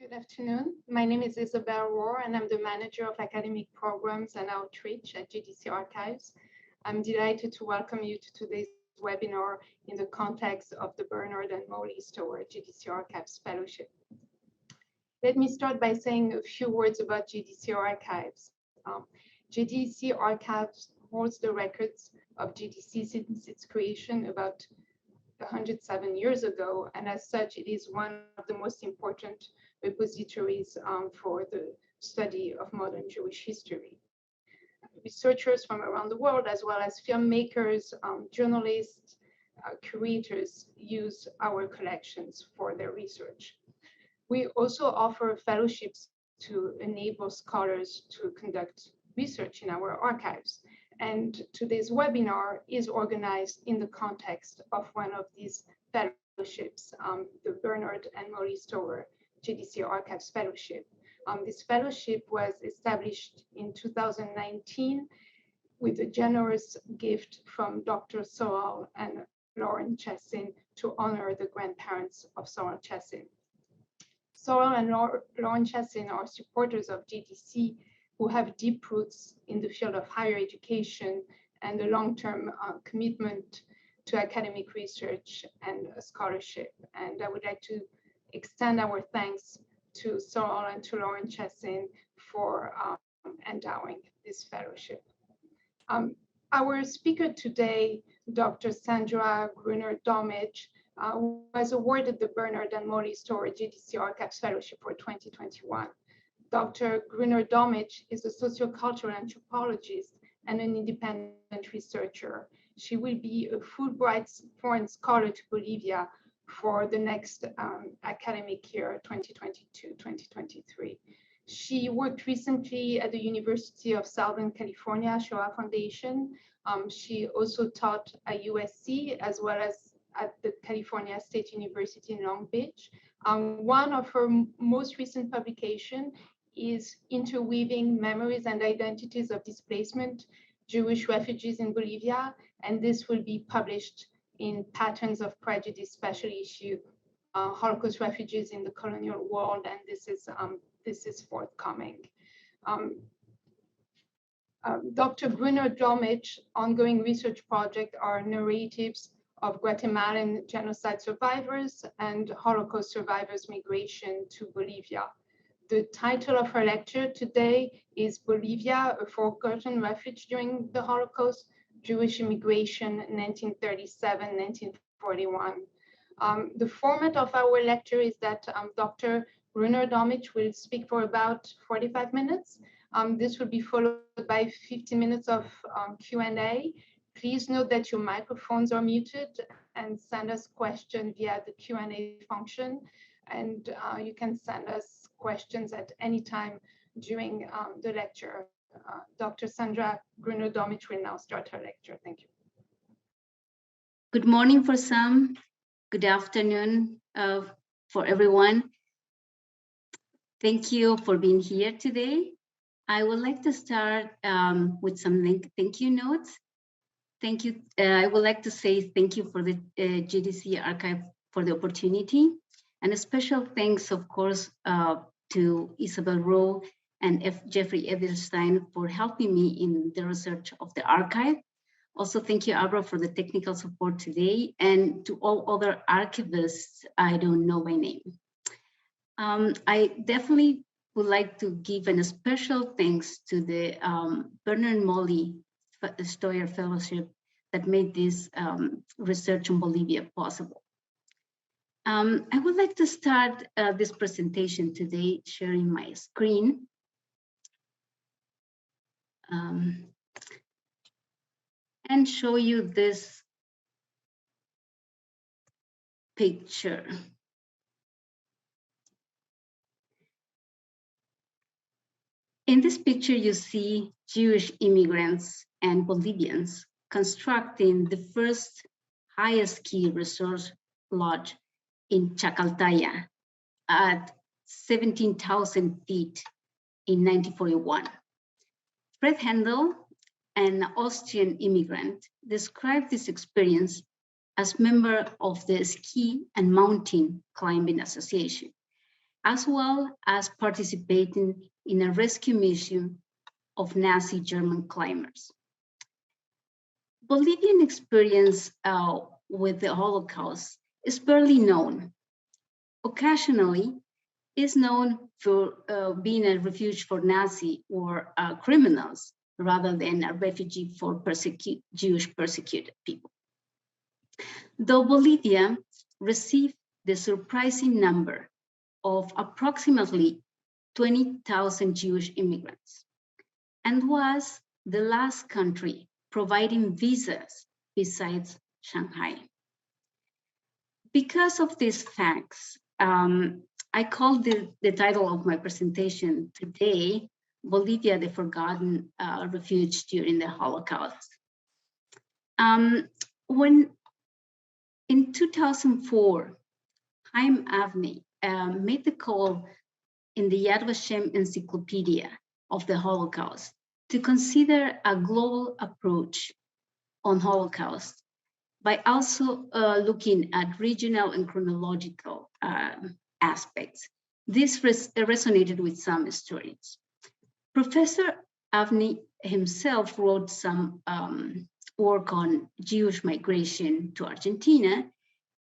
Good afternoon. My name is Isabel Rohr, and I'm the Manager of Academic Programs and Outreach at JDC Archives. I'm delighted to welcome you to today's webinar in the context of the Bernard and Molly Stower JDC Archives Fellowship. Let me start by saying a few words about JDC Archives. JDC Archives holds the records of JDC since its creation about 107 years ago, and as such, it is one of the most important repositories for the study of modern Jewish history. Researchers from around the world, as well as filmmakers, journalists, curators, use our collections for their research. We also offer fellowships to enable scholars to conduct research in our archives. And today's webinar is organized in the context of one of these fellowships, the Bernard and Molly Stower JDC Archives Fellowship. This fellowship was established in 2019 with a generous gift from Dr. Sorrell and Lauren Chessin to honor the grandparents of Sorrell Chessin. Sorrell and Lauren Chessin are supporters of JDC who have deep roots in the field of higher education and a long-term commitment to academic research and scholarship. And I would like to extend our thanks to Sorrell and to Lauren Chessin for endowing this fellowship. Our speaker today, Dr. Sandra Gruner-Domic, was awarded the Bernard and Molly Stower JDC Archives Fellowship for 2021. Dr. Gruner-Domic is a sociocultural anthropologist and an independent researcher. She will be a Fulbright foreign scholar to Bolivia for the next academic year, 2022-2023. She worked recently at the University of Southern California Shoah Foundation. She also taught at USC as well as at the California State University in Long Beach. One of her most recent publications is Interweaving Memories and Identities of Displacement, Jewish Refugees in Bolivia, and this will be published in Patterns of Prejudice special issue, Holocaust Refugees in the Colonial World, and this is forthcoming. Dr. Gruner-Domic's ongoing research project are narratives of Guatemalan genocide survivors and Holocaust survivors' migration to Bolivia. The title of her lecture today is Bolivia, a Forgotten Refuge During the Holocaust, Jewish Immigration, 1937-1941. The format of our lecture is that Dr. Gruner-Domic will speak for about 45 minutes. This will be followed by 15 minutes of Q&A. Please note that your microphones are muted and send us questions via the Q&A function. And you can send us questions at any time during the lecture. Dr. Sandra Gruner-Domic will now start her lecture. Thank you. Good morning for some, good afternoon for everyone. Thank you for being here today. I would like to start with some thank you notes. Thank you. I would like to say thank you for the JDC Archive for the opportunity. And a special thanks, of course, to Isabel Rowe and Jeffrey Edelstein for helping me in the research of the archive. Also, thank you, Abra, for the technical support today, and to all other archivists I don't know by name. I definitely would like to give a special thanks to the Bernard and Molly Stower Fellowship that made this research on Bolivia possible. I would like to start this presentation today sharing my screen. And show you this picture. In this picture, you see Jewish immigrants and Bolivians constructing the first highest ski resort lodge in Chacaltaya at 17,000 feet in 1941. Fred Handel, an Austrian immigrant, described this experience as member of the Ski and Mountain Climbing Association. as well as participating in a rescue mission of Nazi German climbers. Bolivian experience with the Holocaust is barely known. Occasionally, is known for being a refuge for Nazi or criminals rather than a refugee for Jewish persecuted people. Though Bolivia received the surprising number of approximately 20,000 Jewish immigrants and was the last country providing visas besides Shanghai. Because of these facts, I called the title of my presentation today, Bolivia, the Forgotten Refuge During the Holocaust. When in 2004, Chaim Avni made the call in the Yad Vashem Encyclopedia of the Holocaust to consider a global approach on Holocaust by also looking at regional and chronological aspects. This resonated with some historians. Professor Avni himself wrote some work on Jewish migration to Argentina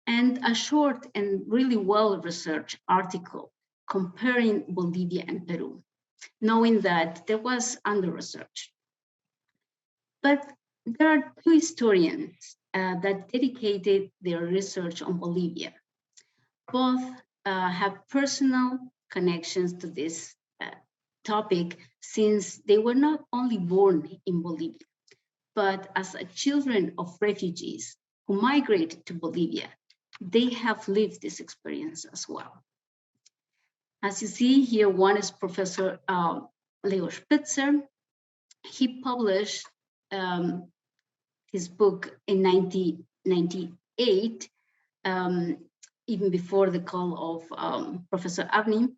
and a short and really well-researched article comparing Bolivia and Peru, knowing that there was under-research. But there are two historians that dedicated their research on Bolivia. Both have personal connections to this topic since they were not only born in Bolivia, but as children of refugees who migrated to Bolivia, they have lived this experience as well. As you see here, one is Professor Leo Spitzer. He published his book in 1998, even before the call of Professor Avni.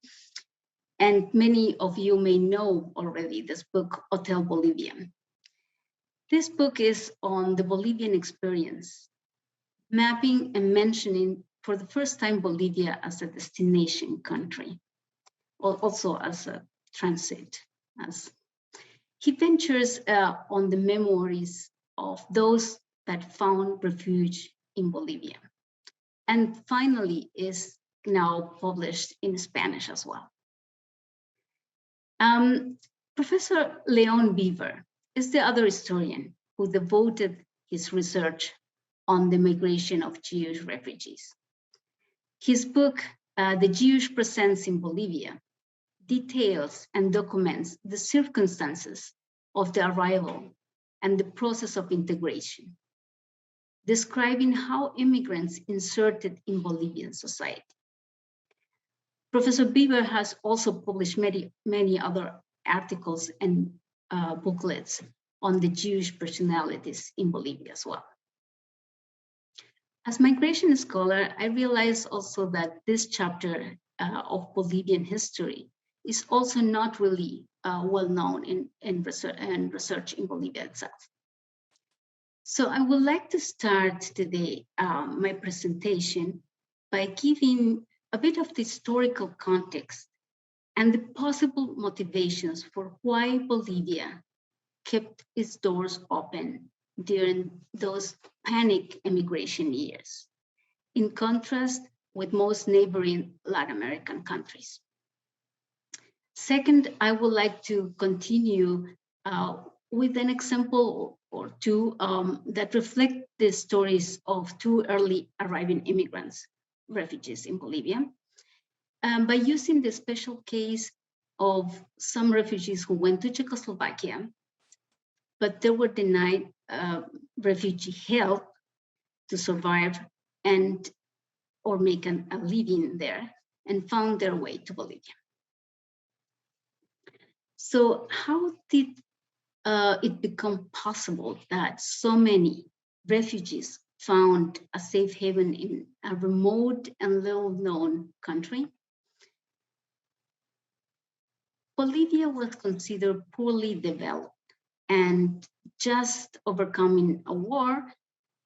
And many of you may know already this book, Hotel Bolivia. This book is on the Bolivian experience, mapping and mentioning for the first time Bolivia as a destination country, also as a transit. He ventures on the memories of those that found refuge in Bolivia, and finally is now published in Spanish as well. Professor Leon Beaver is the other historian who devoted his research on the migration of Jewish refugees. His book, The Jewish Presence in Bolivia, details and documents the circumstances of the arrival and the process of integration, describing how immigrants inserted in Bolivian society. Professor Beaver has also published many other articles and booklets on the Jewish personalities in Bolivia as well. As migration scholar, I realized also that this chapter of Bolivian history is also not really well known in research in Bolivia itself. So I would like to start today my presentation by giving a bit of the historical context and the possible motivations for why Bolivia kept its doors open during those panic immigration years, in contrast with most neighboring Latin American countries. Second, I would like to continue with an example or two that reflect the stories of two early arriving immigrants, refugees in Bolivia, by using the special case of some refugees who went to Czechoslovakia, but they were denied refugee help to survive and or make a living there, and found their way to Bolivia. So how did it become possible that so many refugees found a safe haven in a remote and little-known country? Bolivia was considered poorly developed, and just overcoming a war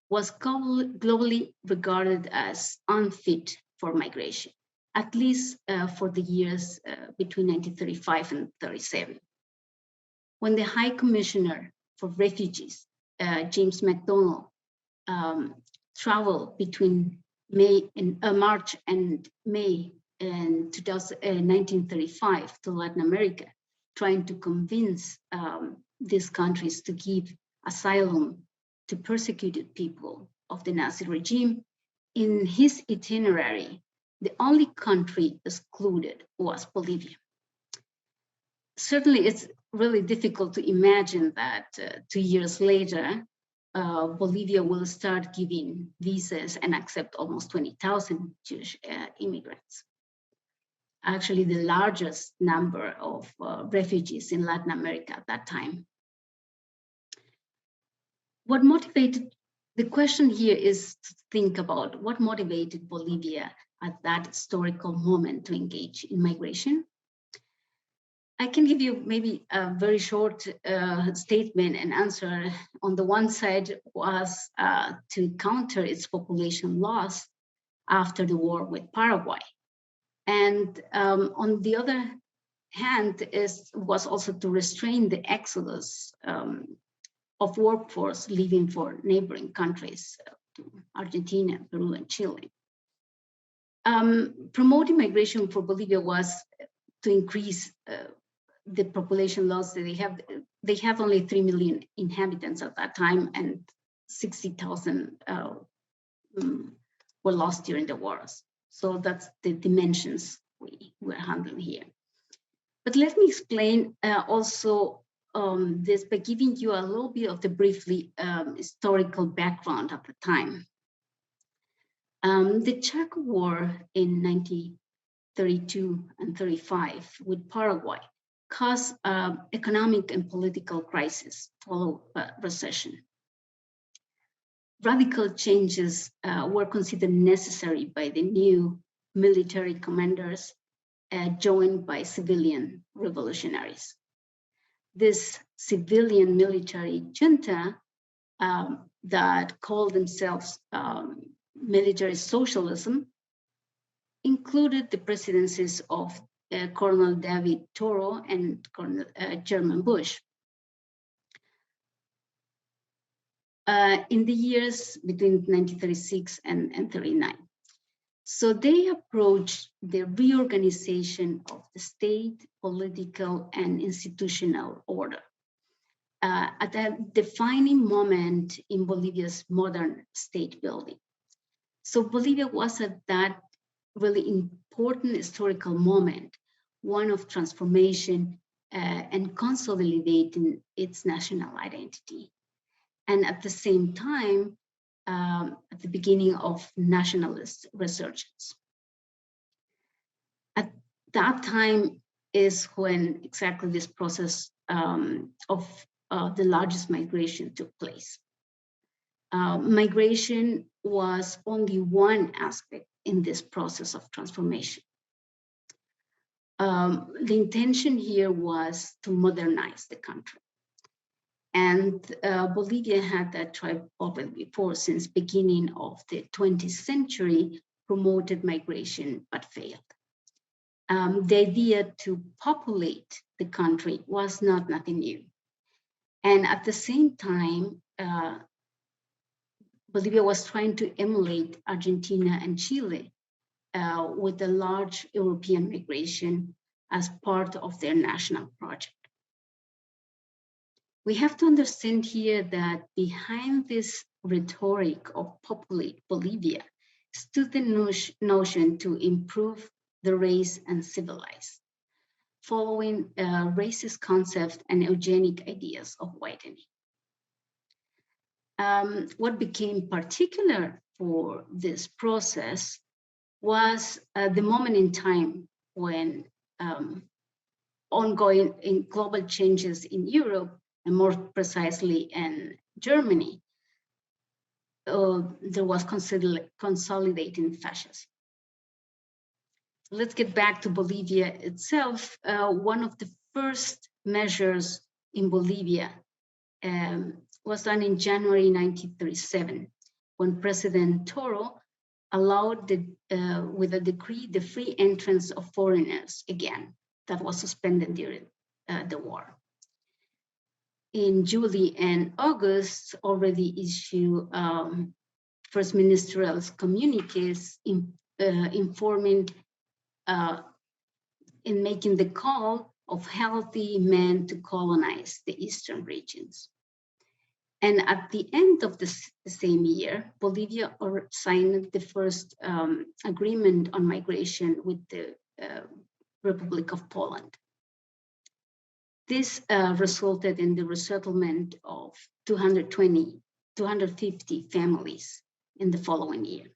was globally regarded as unfit for migration, at least for the years between 1935 and 37. When the High Commissioner for Refugees, James MacDonald, traveled between March and May in 1935 to Latin America, trying to convince these countries to give asylum to persecuted people of the Nazi regime. In his itinerary, the only country excluded was Bolivia. Certainly, it's really difficult to imagine that 2 years later, Bolivia will start giving visas and accept almost 20,000 Jewish immigrants. Actually, the largest number of refugees in Latin America at that time. What motivated, the question here is to think about what motivated Bolivia at that historical moment to engage in migration. I can give you maybe a very short statement and answer. On the one side was to counter its population loss after the war with Paraguay. And on the other hand was also to restrain the exodus of workforce leaving for neighboring countries, to Argentina, Peru, and Chile. Promoting migration for Bolivia was to increase the population loss that they have. They have only 3 million inhabitants at that time, and 60,000 were lost during the wars. So that's the dimensions we're handling here. But let me explain also this by giving you a little bit of the briefly historical background of the time. The Chaco War in 1932 and 35 with Paraguay caused economic and political crisis followed by recession. Radical changes were considered necessary by the new military commanders joined by civilian revolutionaries. This civilian military junta that called themselves military socialism included the presidencies of Colonel David Toro and Colonel German Bush. In the years between 1936 and 39. So they approached the reorganization of the state, political, and institutional order at a defining moment in Bolivia's modern state building. So Bolivia was at that really important historical moment, one of transformation and consolidating its national identity. And at the same time, at the beginning of nationalist resurgence. At that time is when exactly this process of the largest migration took place. Migration was only one aspect in this process of transformation. The intention here was to modernize the country. And Bolivia had that tribe already before, since beginning of the 20th century, promoted migration, but failed. The idea to populate the country was nothing new. And at the same time, Bolivia was trying to emulate Argentina and Chile with a large European migration as part of their national project. We have to understand here that behind this rhetoric of populate Bolivia stood the notion to improve the race and civilize, following racist concepts and eugenic ideas of whitening. What became particular for this process was the moment in time when ongoing in global changes in Europe, and more precisely in Germany, there was consolidating fascism. Let's get back to Bolivia itself. One of the first measures in Bolivia was done in January 1937, when President Toro allowed with a decree the free entrance of foreigners again that was suspended during the war. In July and August, already issue first ministerial communiques informing in making the call of healthy men to colonize the eastern regions. And at the end of the same year, Bolivia signed the first agreement on migration with the Republic of Poland. This resulted in the resettlement of 250 families in the following year.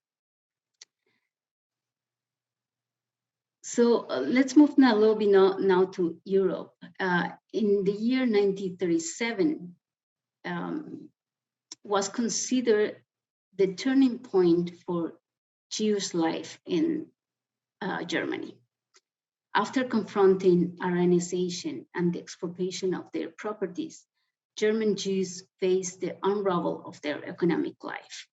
So let's move now a little bit now to Europe. In the year 1937, was considered the turning point for Jewish life in Germany. After confronting Aryanization and the expropriation of their properties, German Jews faced the unravel of their economic life.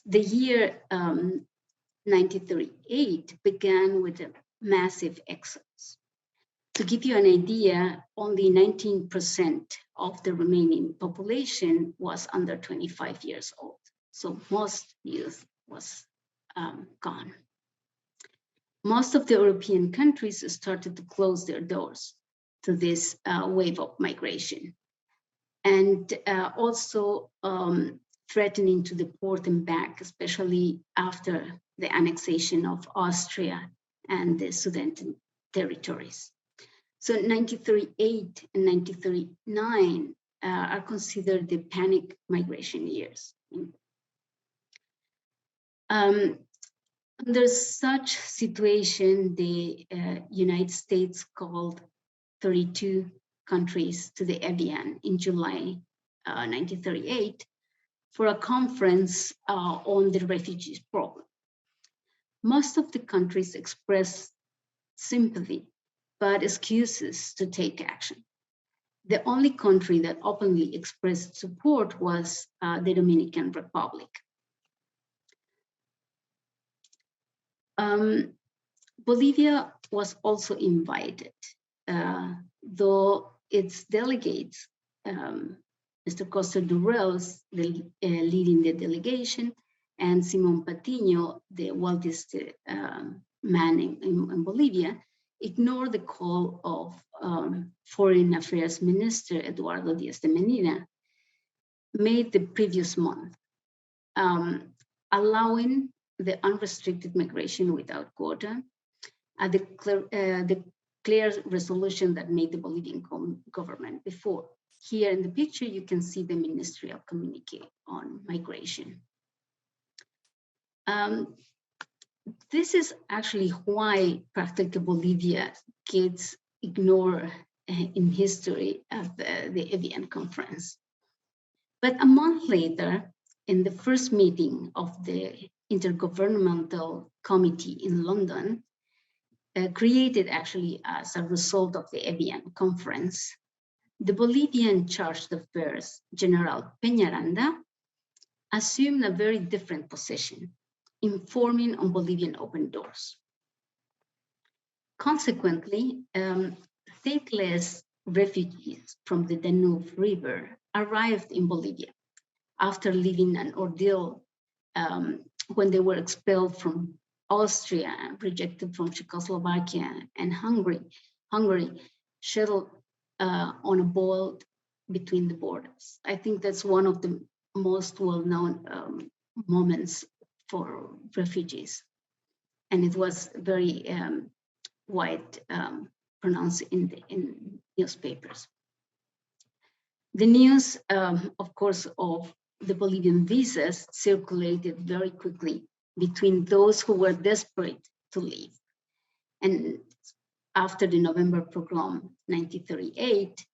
The year 1938 began with a massive exodus. To give you an idea, only 19% of the remaining population was under 25 years old. So most youth was gone. Most of the European countries started to close their doors to this wave of migration, and also threatening to deport them back, especially after the annexation of Austria and the Sudeten territories. So 1938 and 1939 are considered the panic migration years. Under such situation, the United States called 32 countries to the Evian in July 1938 for a conference on the refugees problem. Most of the countries expressed sympathy, but excuses to take action. The only country that openly expressed support was the Dominican Republic. Bolivia was also invited, though its delegates, Mr. Costa Durrells, leading the delegation, and Simon Patiño, the wealthiest man in Bolivia, ignored the call of Foreign Affairs Minister Eduardo Díaz de Menira, made the previous month, allowing the unrestricted migration without quota, the clear resolution that made the Bolivian government before. Here in the picture, you can see the ministerial communique on migration. This is actually why practically Bolivia gets ignored in history at the Evian conference. But a month later, in the first meeting of the Intergovernmental Committee in London, created actually as a result of the Evian conference, the Bolivian Chargé d'Affaires, General Peñaranda, assumed a very different position, informing on Bolivian open doors. Consequently, stateless refugees from the Danube River arrived in Bolivia after living an ordeal when they were expelled from Austria, rejected from Czechoslovakia and Hungary, shuttled on a boat between the borders. I think that's one of the most well-known moments for refugees. And it was very wide pronounced in newspapers. The news, of course, of the Bolivian visas circulated very quickly between those who were desperate to leave. And after the November pogrom 1938,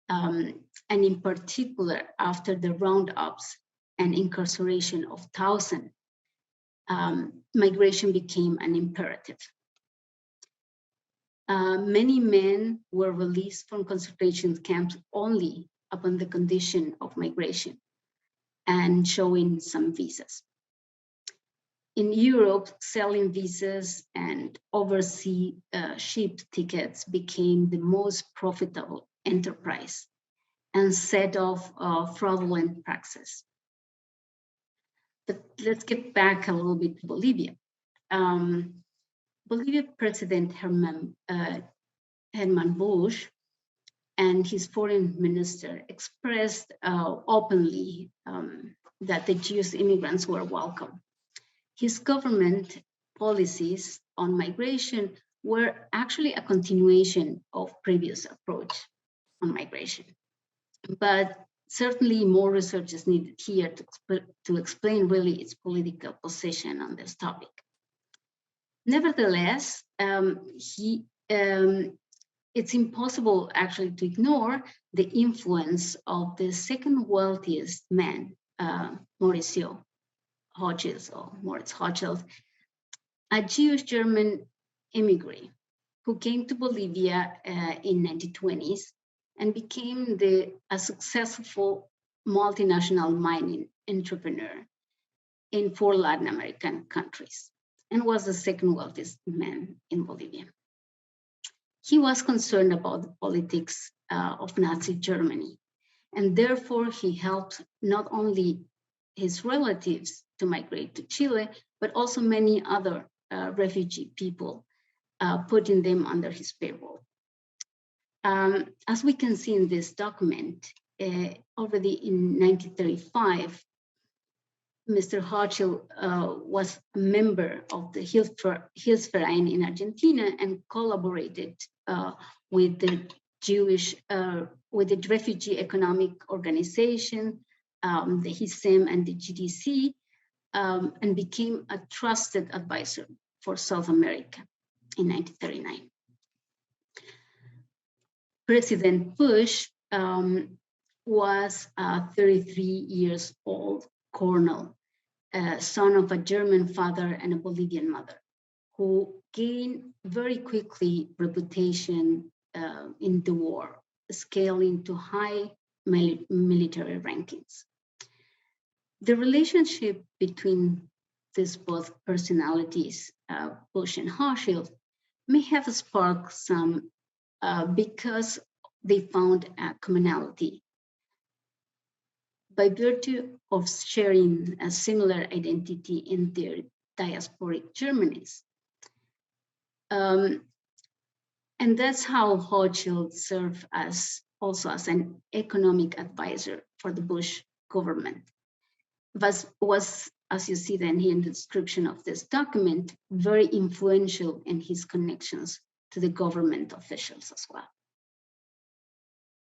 and in particular after the roundups and incarceration of thousands, migration became an imperative. Many men were released from concentration camps only upon the condition of migration and showing some visas. In Europe, selling visas and overseas ship tickets became the most profitable enterprise and set off fraudulent practices. But let's get back a little bit to Bolivia. Bolivia President Herman Bush and his foreign minister expressed openly that the Jewish immigrants were welcome. His government policies on migration were actually a continuation of previous approach on migration. But certainly more research is needed here to explain really its political position on this topic. Nevertheless, it's impossible actually to ignore the influence of the second wealthiest man, Mauricio Hochschild, or Moritz Hochschild, a Jewish German immigrant who came to Bolivia in 1920s and became a successful multinational mining entrepreneur in 4 Latin American countries and was the second wealthiest man in Bolivia. He was concerned about the politics of Nazi Germany, and therefore he helped not only his relatives to migrate to Chile, but also many other refugee people, putting them under his payroll. As we can see in this document, already in 1935, Mr. Hochschild was a member of the Hilfsverein in Argentina and collaborated with the with the Refugee Economic Organization, the HISEM and the JDC, and became a trusted advisor for South America in 1939. President Bush was a 33 years old colonel, son of a German father and a Bolivian mother, who gained very quickly reputation in the war, scaling to high military rankings. The relationship between these both personalities, Bush and Hochschild, may have sparked some because they found a commonality by virtue of sharing a similar identity in their diasporic Germanies. And that's how Hochschild served also as an economic advisor for the Bush government. Was, as you see then here in the description of this document, very influential in his connections to the government officials as well.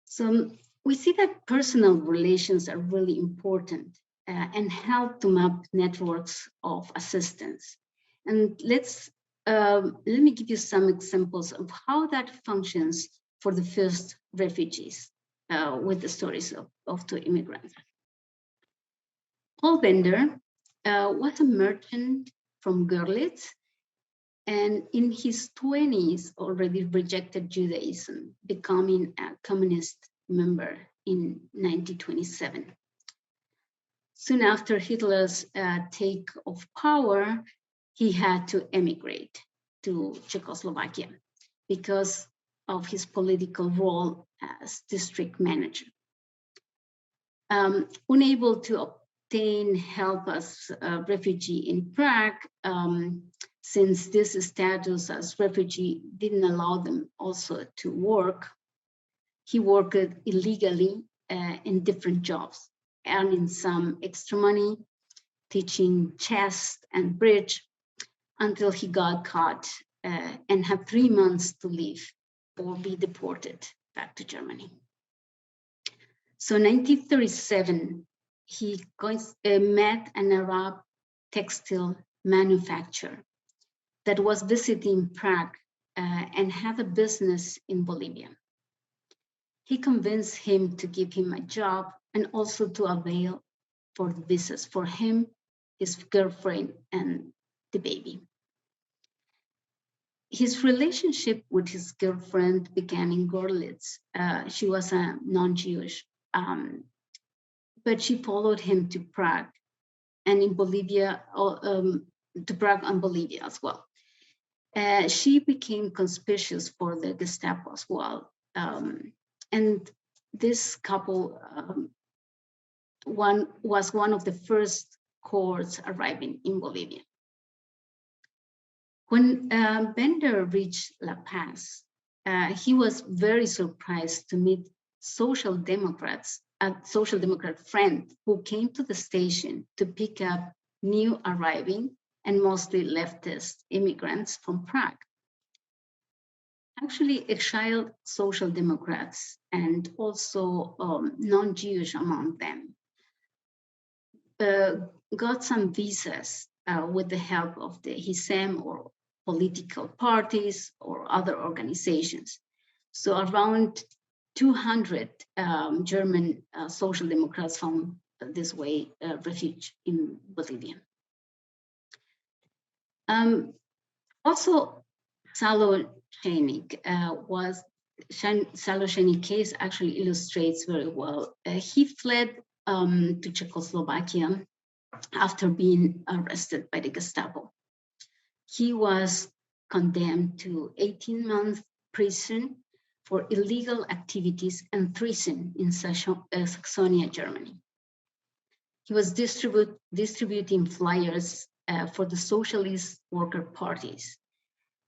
So we see that personal relations are really important and help to map networks of assistance. And let me give you some examples of how that functions for the first refugees with the stories of 2 immigrants. Paul Bender was a merchant from Görlitz, and in his 20s already rejected Judaism, becoming a communist member in 1927. Soon after Hitler's take of power, he had to emigrate to Czechoslovakia because of his political role as district manager. Unable to obtain help as a refugee in Prague, since this status as refugee didn't allow them also to work, he worked illegally in different jobs, earning some extra money, teaching chess and bridge, until he got caught and had 3 months to leave or be deported back to Germany. So in 1937, he met an Arab textile manufacturer that was visiting Prague and had a business in Bolivia. He convinced him to give him a job and also to avail for the visas for him, his girlfriend, and the baby. His relationship with his girlfriend began in Görlitz. She was a non-Jewish, but she followed him to Prague. And in Bolivia, Prague and Bolivia as well. She became conspicuous for the Gestapo as well. And this couple was one of the first cohorts arriving in Bolivia. When Bender reached La Paz, he was very surprised to meet social democrat friend who came to the station to pick up new arriving and mostly leftist immigrants from Prague. Actually, exiled social democrats and also non-Jewish among them got some visas with the help of the HISEM or political parties or other organizations. So around 200 German social democrats found this way refuge in Bolivia. Also, Salo Schenik Salo Schenik case actually illustrates very well. He fled to Czechoslovakia after being arrested by the Gestapo. He was condemned to 18-month prison for illegal activities and treason in Saxony, Germany. He was distributing flyers for the socialist worker parties,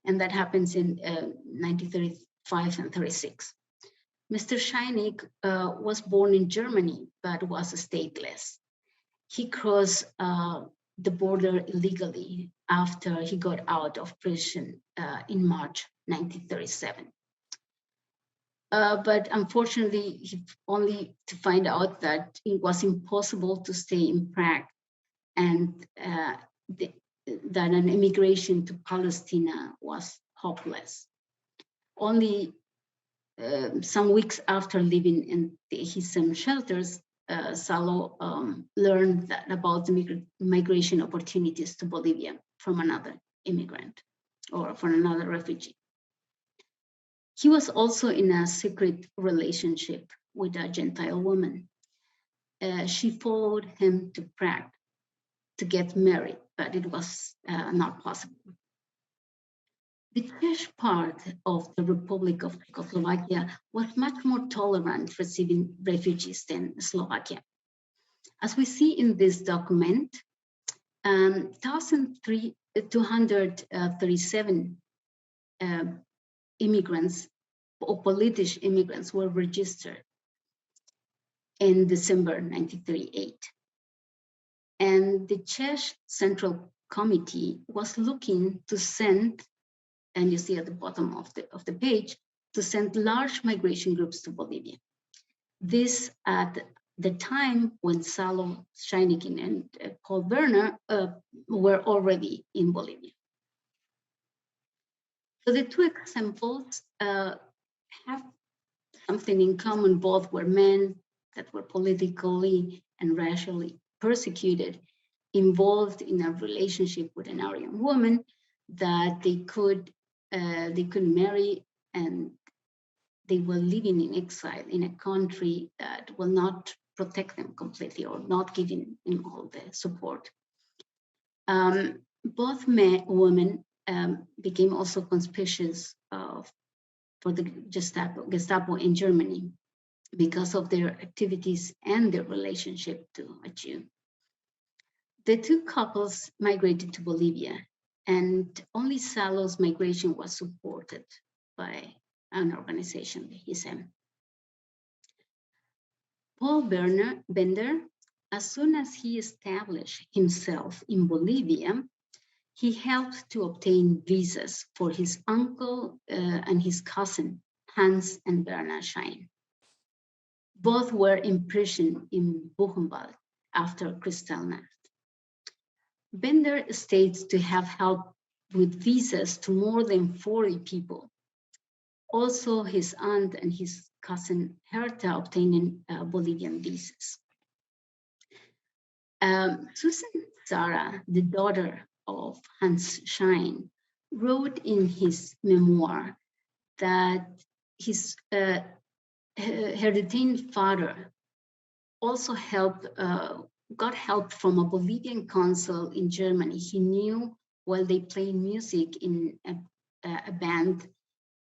and that happens in 1935 and 36. Mr. Schenik was born in Germany, but was stateless. He crossed the border illegally after he got out of prison in March 1937. But unfortunately, only to find out that it was impossible to stay in Prague and that an immigration to Palestine was hopeless. Only some weeks after living in the HISEM shelters, Salo learned about the migration opportunities to Bolivia from another immigrant or from another refugee. He was also in a secret relationship with a Gentile woman. She followed him to Prague to get married, but it was not possible. The Czech part of the Republic of Czechoslovakia was much more tolerant receiving refugees than Slovakia. As we see in this document, 1,237 immigrants or Polish immigrants were registered in December 1938. And the Czech Central Committee was looking to send, and you see at the bottom of the page, to send large migration groups to Bolivia. This at the time when Salo Schenik and Paul Werner were already in Bolivia. So the two examples have something in common. Both were men that were politically and racially persecuted, involved in a relationship with an Aryan woman that they could marry, and they were living in exile in a country that will not protect them completely or not giving them all the support. Both women became also conspicuous for the Gestapo in Germany because of their activities and their relationship to a Jew. The two couples migrated to Bolivia, and only Salo's migration was supported by an organization, the HISEM. Paul Bender, as soon as he established himself in Bolivia, he helped to obtain visas for his uncle and his cousin, Hans and Berna Schein. Both were imprisoned in Buchenwald after Kristallnacht. Bender states to have helped with visas to more than 40 people. Also, his aunt and his cousin Herta obtained Bolivian visas. Susan Zara, the daughter of Hans Schein, wrote in his memoir that her detained father also got help from a Bolivian consul in Germany. He knew while they play music in a band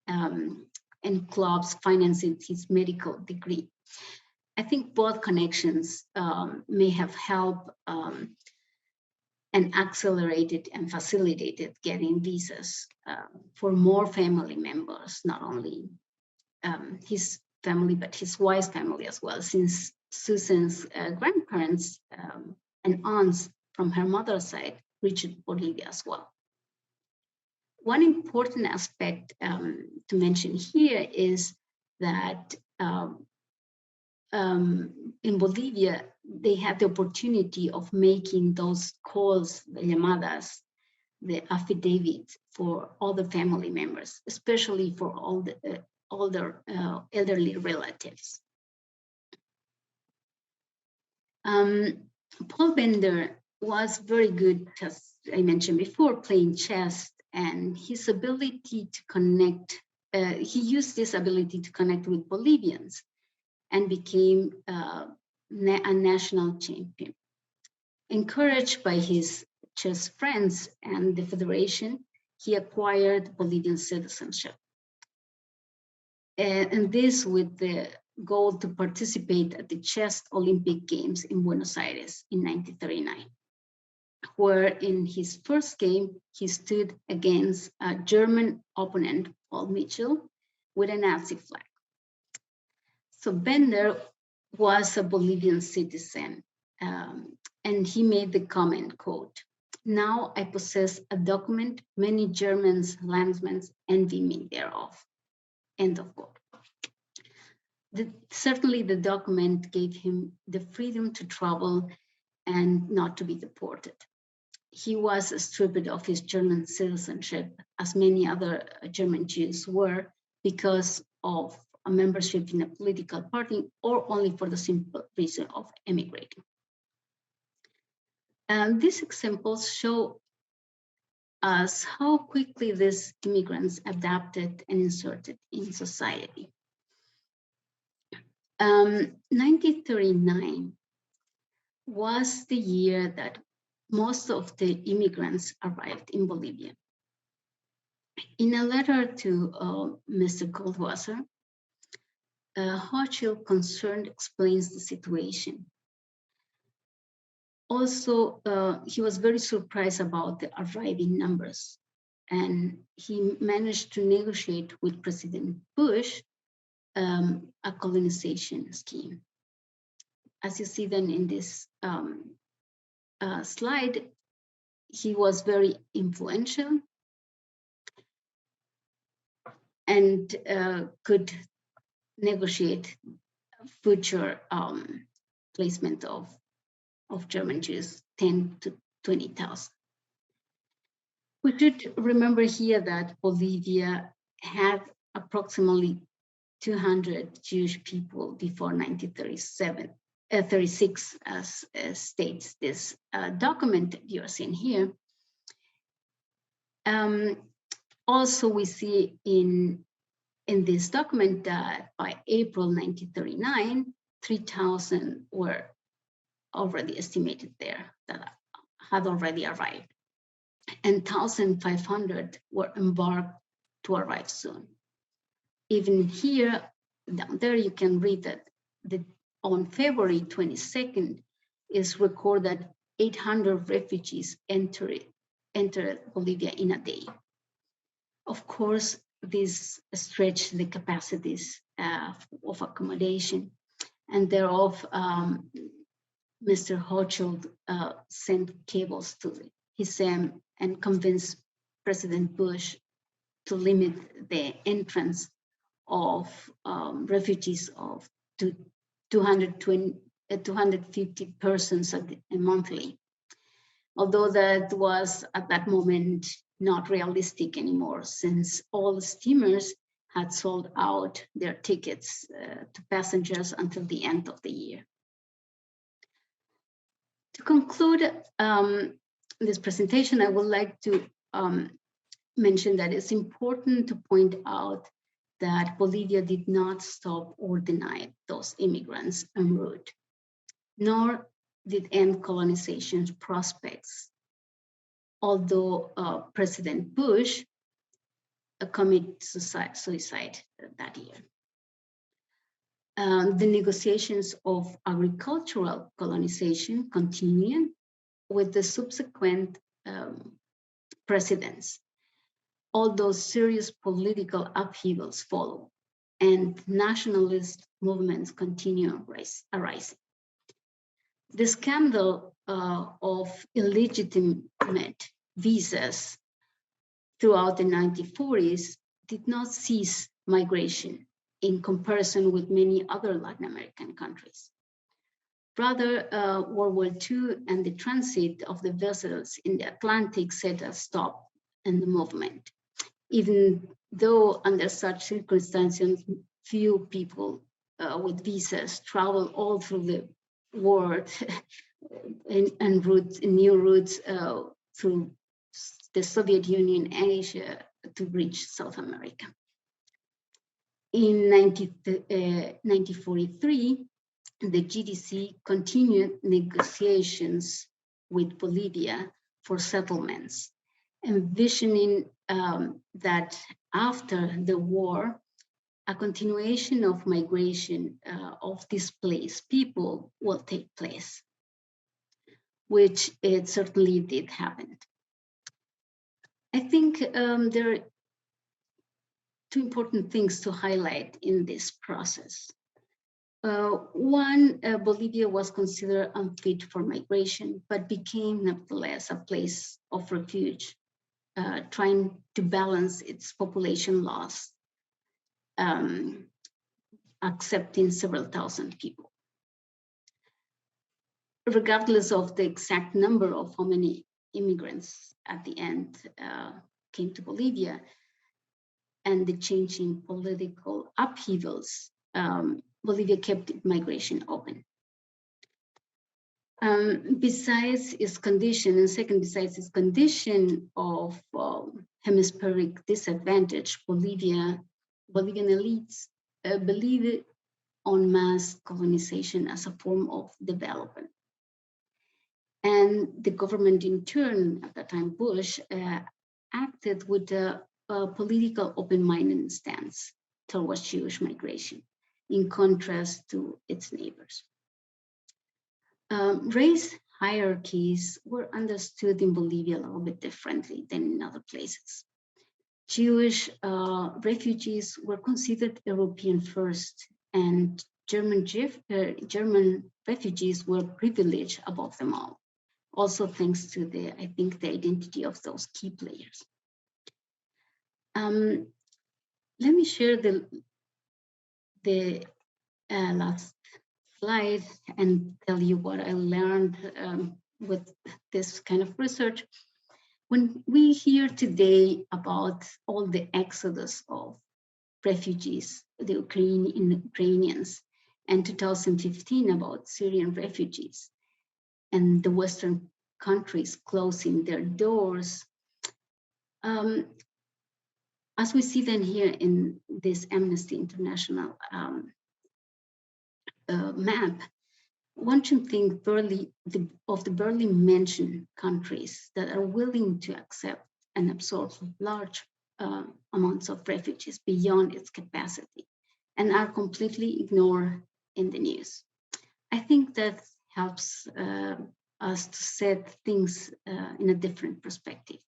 and clubs financing his medical degree. I think both connections may have helped and accelerated and facilitated getting visas for more family members, not only his family, but his wife's family as well, since Susan's grandparents and aunts from her mother's side reached Bolivia as well. One important aspect to mention here is that in Bolivia, they had the opportunity of making those calls, the llamadas, the affidavits for all the family members, especially for all the older elderly relatives. Paul Bender was very good, as I mentioned before, playing chess, and his ability to connect, he used this ability to connect with Bolivians and became a national champion. Encouraged by his chess friends and the federation, he acquired Bolivian citizenship. And this with the goal to participate at the Chess Olympic Games in Buenos Aires in 1939, where in his first game, he stood against a German opponent, Paul Mitchell, with a Nazi flag. So Bender was a Bolivian citizen, and he made the comment, quote, "Now I possess a document many Germans, landsmen envy me thereof," end of quote. Certainly the document gave him the freedom to travel and not to be deported. He was stripped of his German citizenship, as many other German Jews were, because of a membership in a political party or only for the simple reason of emigrating. These examples show us how quickly these immigrants adapted and inserted in society. 1939 was the year that most of the immigrants arrived in Bolivia. In a letter to Mr. Goldwasser, Hochschild, concerned, explains the situation. Also, he was very surprised about the arriving numbers, and he managed to negotiate with President Bush a colonization scheme. As you see then in this slide, he was very influential and could negotiate future placement of German Jews, 10 to 20,000. We should remember here that Bolivia had approximately 200 Jewish people before 1936, as states this document you're seeing here. Also, we see in this document that by April 1939, 3,000 were already estimated there that had already arrived, and 1,500 were embarked to arrive soon. Even here, down there, you can read that on February 22nd is recorded 800 refugees entered Bolivia in a day. Of course, this stretched the capacities of accommodation, and thereof, Mr. Hochschild sent cables to his and convinced President Bush to limit the entrance of refugees of 250 persons monthly, although that was at that moment not realistic anymore, since all steamers had sold out their tickets to passengers until the end of the year. To conclude this presentation, I would like to mention that it's important to point out that Bolivia did not stop or deny those immigrants en route, nor did end colonization's prospects. although President Bush committed suicide that year. The negotiations of agricultural colonization continued with the subsequent presidents, although serious political upheavals follow and nationalist movements continue arising. The scandal of illegitimate visas throughout the 1940s did not cease migration in comparison with many other Latin American countries. Rather, World War II and the transit of the vessels in the Atlantic set a stop in the movement, even though under such circumstances, few people with visas travel all through the world and new routes through the Soviet Union, Asia, to reach South America. In 1943, the JDC continued negotiations with Bolivia for settlements, envisioning that after the war, a continuation of migration of displaced people will take place, which it certainly did happen. I think there are two important things to highlight in this process. One, Bolivia was considered unfit for migration, but became nevertheless a place of refuge, trying to balance its population loss, accepting several thousand people. Regardless of the exact number of how many immigrants at the end came to Bolivia and the changing political upheavals, Bolivia kept migration open. Besides its condition, and second, besides its condition of hemispheric disadvantage, Bolivian elites believe on mass colonization as a form of development. And the government in turn, at that time Bush, acted with a political open-minded stance towards Jewish migration, in contrast to its neighbors. Race hierarchies were understood in Bolivia a little bit differently than in other places. Jewish refugees were considered European first, and German refugees were privileged above them all. Also thanks to the identity of those key players. Let me share the last slide and tell you what I learned with this kind of research. When we hear today about all the exodus of refugees, the Ukrainians, and 2015 about Syrian refugees, and the Western countries closing their doors, as we see then here in this Amnesty International map, one should think of the barely mentioned countries that are willing to accept and absorb large amounts of refugees beyond its capacity and are completely ignored in the news. I think that helps us to set things in a different perspective.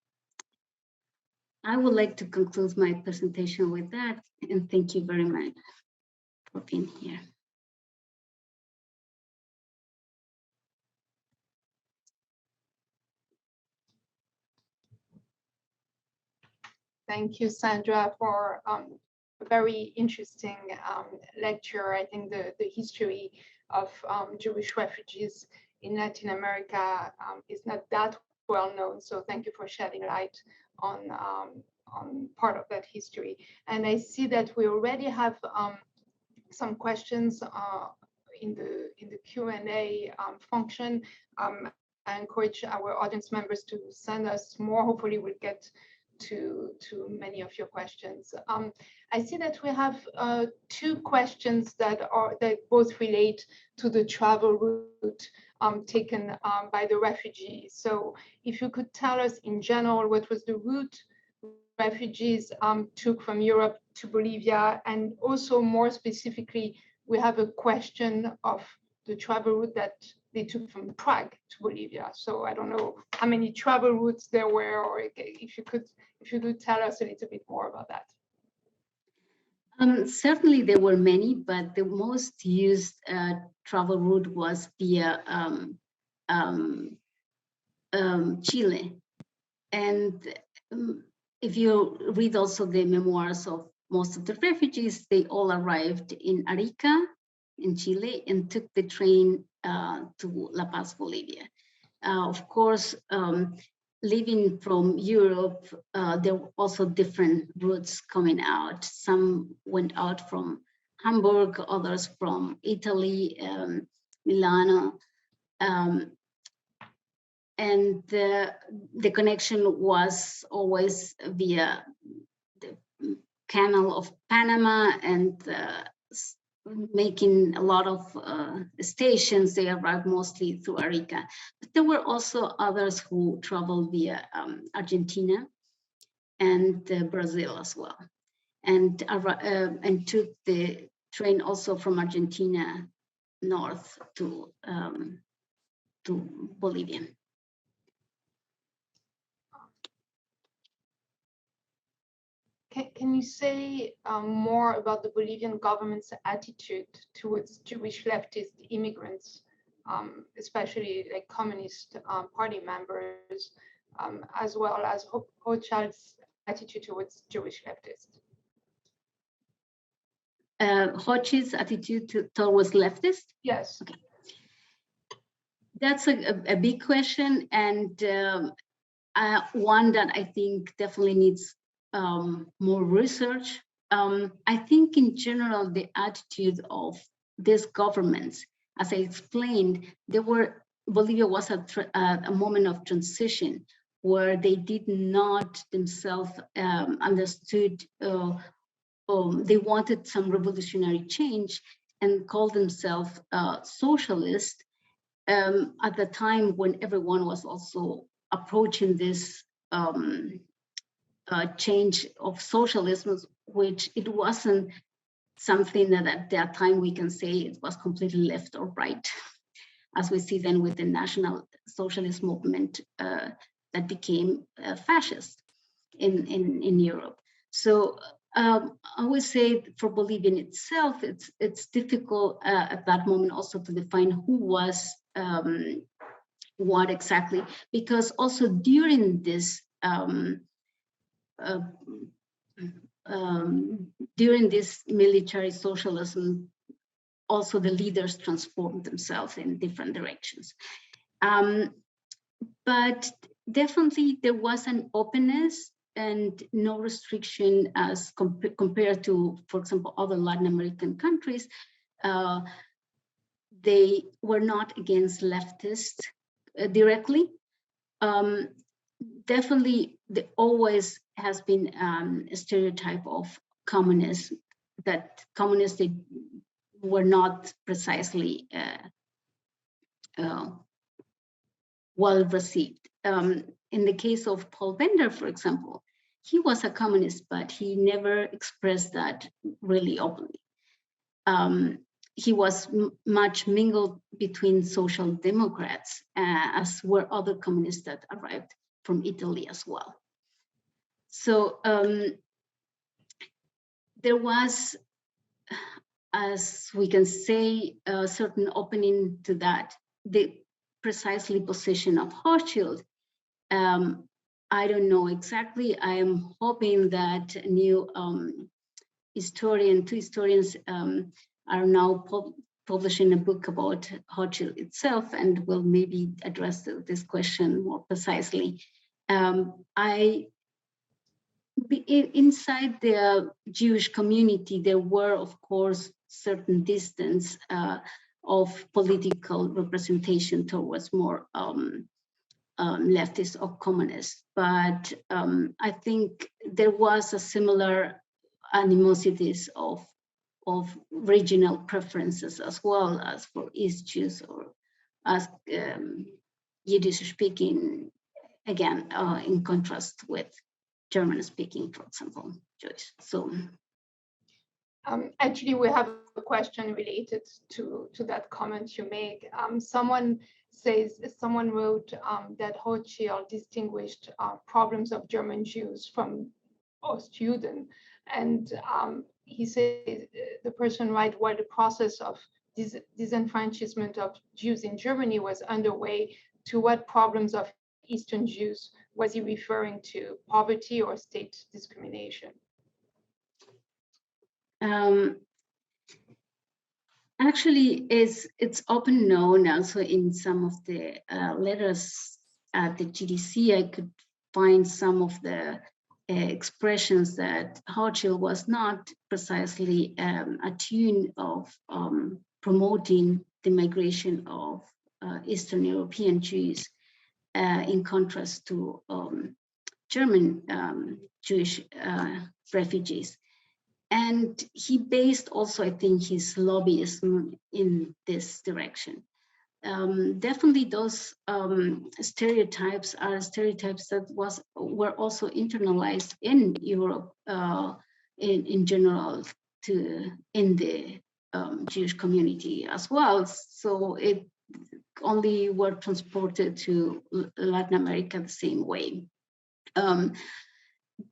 I would like to conclude my presentation with that, and thank you very much for being here. Thank you, Sandra, for a very interesting lecture. I think the history of Jewish refugees in Latin America is not that well known. So thank you for shedding light on part of that history. And I see that we already have some questions in the Q&A function. I encourage our audience members to send us more. Hopefully we'll get to many of your questions. I see that we have two questions that both relate to the travel route taken by the refugees. So if you could tell us in general what was the route refugees took from Europe to Bolivia, and also more specifically, we have a question of the travel route that they took from Prague to Bolivia. So I don't know how many travel routes there were, or if you could tell us a little bit more about that. Certainly there were many, but the most used travel route was via Chile. And if you read also the memoirs of most of the refugees, they all arrived in Arica, in Chile, and took the train to La Paz, Bolivia. Of course, leaving from Europe, there were also different routes coming out. Some went out from Hamburg, others from Italy, Milano. And the connection was always via the Canal of Panama, and making a lot of stations. They arrived mostly through Arica. But there were also others who traveled via Argentina and Brazil as well, and took the train also from Argentina north to Bolivia. Can you say more about the Bolivian government's attitude towards Jewish leftist immigrants, especially like Communist Party members, as well as Hochschild's attitude towards Jewish leftists? Hochschild's attitude towards leftists? Yes. Okay. That's a big question, and one that I think definitely needs more research. I think in general, the attitude of these governments, as I explained, Bolivia was a moment of transition where they did not themselves understood, they wanted some revolutionary change and called themselves socialist at the time when everyone was also approaching this change of socialism, which it wasn't something that at that time we can say it was completely left or right, as we see then with the National Socialist movement that became fascist in Europe. So I would say for Bolivia in itself, it's difficult at that moment also to define who was what exactly, because also during this during this military socialism, also the leaders transformed themselves in different directions. But definitely there was an openness and no restriction as compared to, for example, other Latin American countries. They were not against leftists directly. Definitely, there always has been a stereotype of communists, that communists they were not precisely well received. In the case of Paul Bender, for example, he was a communist, but he never expressed that really openly. He was much mingled between social democrats, as were other communists that arrived from Italy as well. So there was, as we can say, a certain opening to that. The precisely position of Hochschild, I don't know exactly. I am hoping that new two historians are now publishing a book about Hochschild itself and will maybe address this question more precisely. Inside the Jewish community, there were, of course, certain distance of political representation towards more leftist or communist. But I think there was a similar animosities of regional preferences as well as for East Jews or as Yiddish speaking, again, in contrast with German speaking, for example, Jewish. So actually, we have a question related to that comment you make. Someone wrote that Hochschild distinguished problems of German Jews from Ostjuden, and he says the person writes, while the process of disenfranchisement of Jews in Germany was underway, to what problems of Eastern Jews was he referring to? Poverty or state discrimination? Actually, it's often known also in some of the letters at the JDC. I could find some of the expressions that Hochschild was not precisely attuned of promoting the migration of Eastern European Jews in contrast to German Jewish refugees. And he based also, I think, his lobbyism in this direction. Definitely those stereotypes are stereotypes that were also internalized in Europe in general in the Jewish community as well. So it only were transported to Latin America the same way.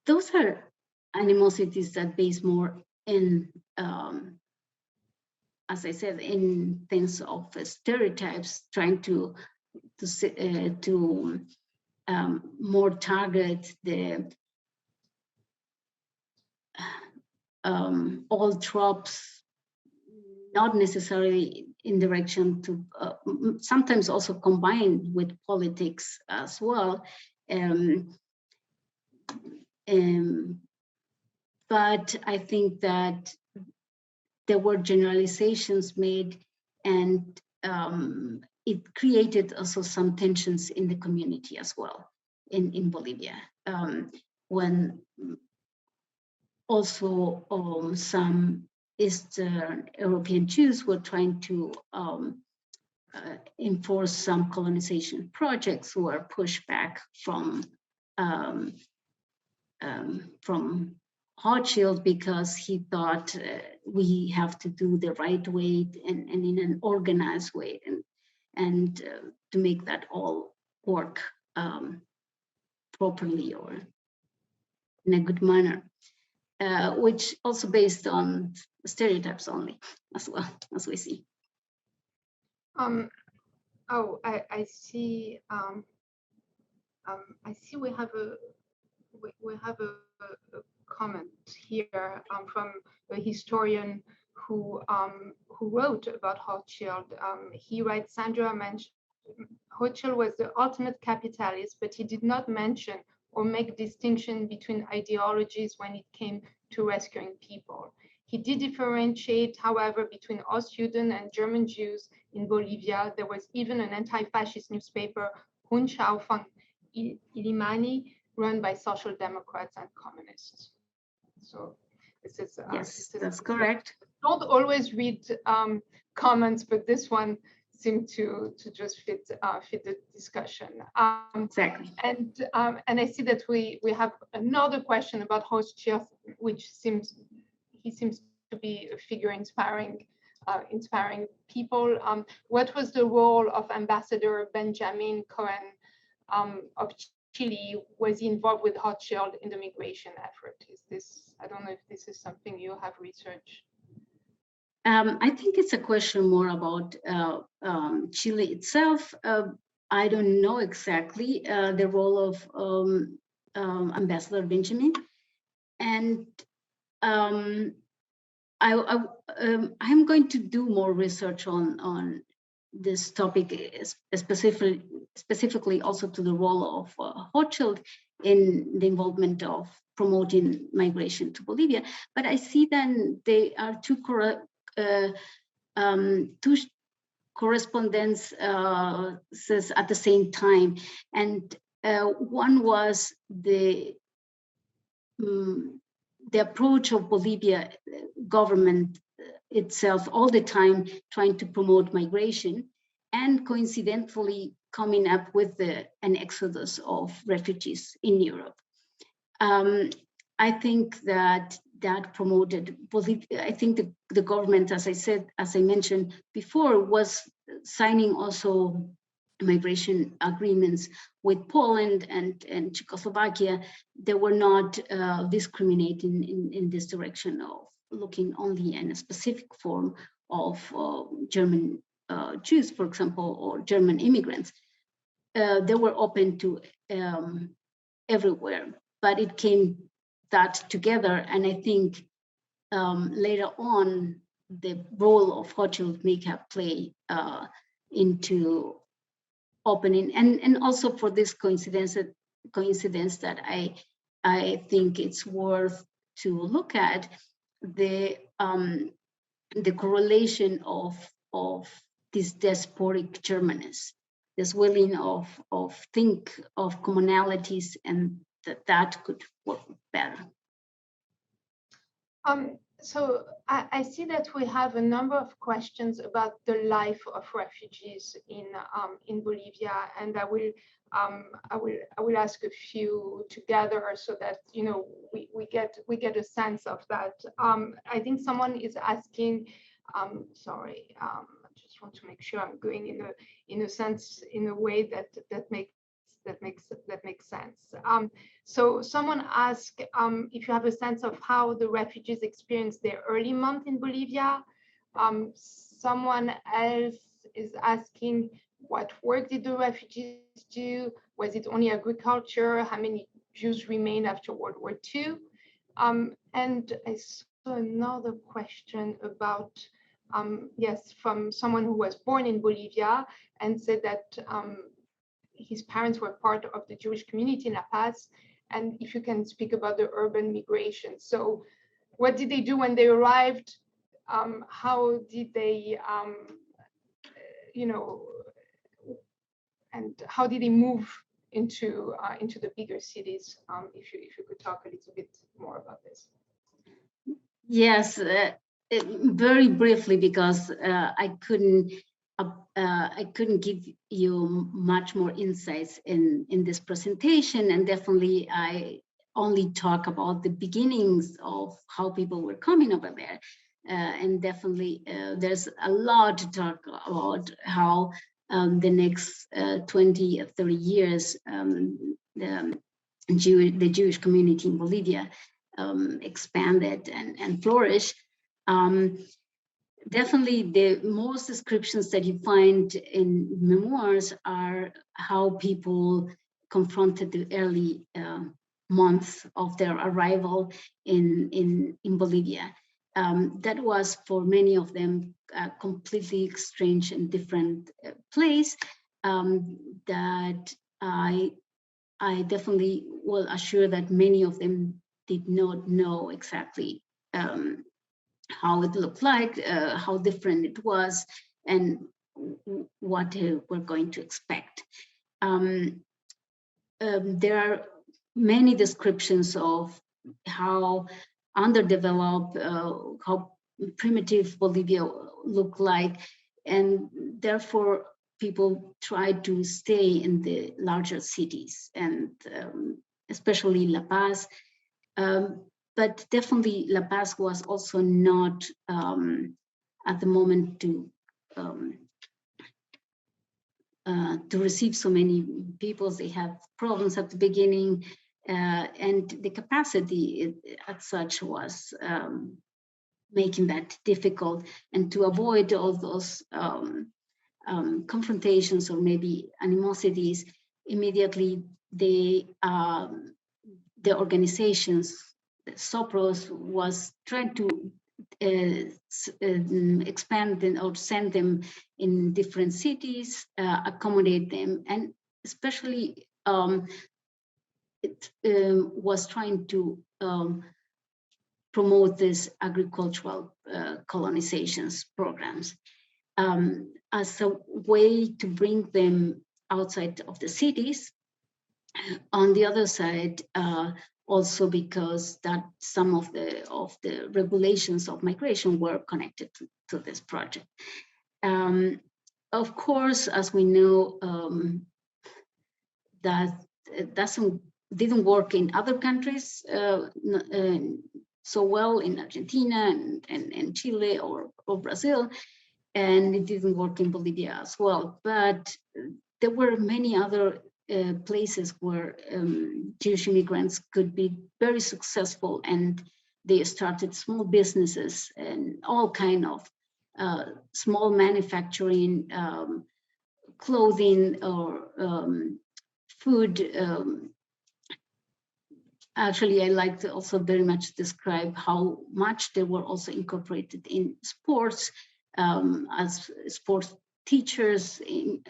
Those are animosities that base more in, as I said, in things of stereotypes, trying to more target the all tropes, not necessarily in direction to sometimes also combined with politics as well. But I think that there were generalizations made, and it created also some tensions in the community as well in Bolivia, when also some Eastern European Jews were trying to enforce some colonization projects, were pushed back from Hochschild because he thought we have to do the right way and in an organized way and to make that all work properly or in a good manner, which also based on stereotypes only as well, as we see. Oh, I see. I see we have a comment here from a historian who wrote about Hochschild. He writes, Sandra mentioned Hochschild was the ultimate capitalist, but he did not mention or make distinction between ideologies when it came to rescuing people. He did differentiate, however, between Ostjuden and German Jews in Bolivia. There was even an anti-fascist newspaper, Rundschau von Illimani, run by Social Democrats and Communists. So this is yes, that's correct. Don't always read comments, but this one seemed to just fit the discussion. Exactly. And I see that we have another question about Hochschild, which he seems to be a figure inspiring people. What was the role of Ambassador Benjamin Cohen of Chile? Was he involved with Hochschild in the migration effort? Is this, I don't know if this is something you have researched. I think it's a question more about Chile itself. I don't know exactly the role of Ambassador Benjamin, and I'm going to do more research on this topic, specifically also to the role of Hochschild in the involvement of promoting migration to Bolivia. But I see then they are two correspondence at the same time. And one was the approach of Bolivia government itself all the time trying to promote migration, and coincidentally coming up with an exodus of refugees in Europe. I think that promoted Bolivia. I think the government, as I mentioned before, was signing also migration agreements with Poland and Czechoslovakia. They were not discriminating in this direction of looking only in a specific form of German Jews, for example, or German immigrants. They were open to everywhere, but it came that together. And I think later on, the role of Holocaust play into opening, and also for this coincidence that I think it's worth to look at the correlation of this despotic Germanists, this willing of think of commonalities, and that could work better. So I see that we have a number of questions about the life of refugees in Bolivia, and I will ask a few together so that we get a sense of that. I think someone is asking. Sorry, I just want to make sure I'm going in a way that makes sense. So someone asked if you have a sense of how the refugees experienced their early month in Bolivia. Someone else is asking what work did the refugees do? Was it only agriculture? How many Jews remained after World War II? And I saw another question about, yes, from someone who was born in Bolivia and said that his parents were part of the Jewish community in La Paz, and if you can speak about the urban migration. So what did they do when they arrived? How did they, and how did they move into the bigger cities? If you could talk a little bit more about this. Yes, very briefly, because I couldn't give you much more insights in this presentation, and definitely I only talk about the beginnings of how people were coming over there, and definitely there's a lot to talk about how the next 20 or 30 years the Jewish community in Bolivia expanded and flourished. Definitely the most descriptions that you find in memoirs are how people confronted the early months of their arrival in Bolivia. That was for many of them a completely strange and different place that I definitely will assure that many of them did not know exactly how it looked like, how different it was, and what we're going to expect. There are many descriptions of how underdeveloped, how primitive Bolivia looked like, and therefore people tried to stay in the larger cities, and especially La Paz. But definitely La Paz was also not at the moment to receive so many people. They had problems at the beginning, and the capacity as such was making that difficult. And to avoid all those confrontations or maybe animosities, immediately the organizations, SOPROS, was trying to expand them or send them in different cities, accommodate them, and especially it was trying to promote this agricultural colonizations programs. as a way to bring them outside of the cities. On the other side, also because that some of the regulations of migration were connected to this project. Of course, as we know, that didn't work in other countries so well, in Argentina and Chile or Brazil, and it didn't work in Bolivia as well. But there were many other places where Jewish immigrants could be very successful, and they started small businesses and all kind of small manufacturing, clothing or food. Actually, I like to also very much describe how much they were also incorporated in sports as sports teachers. In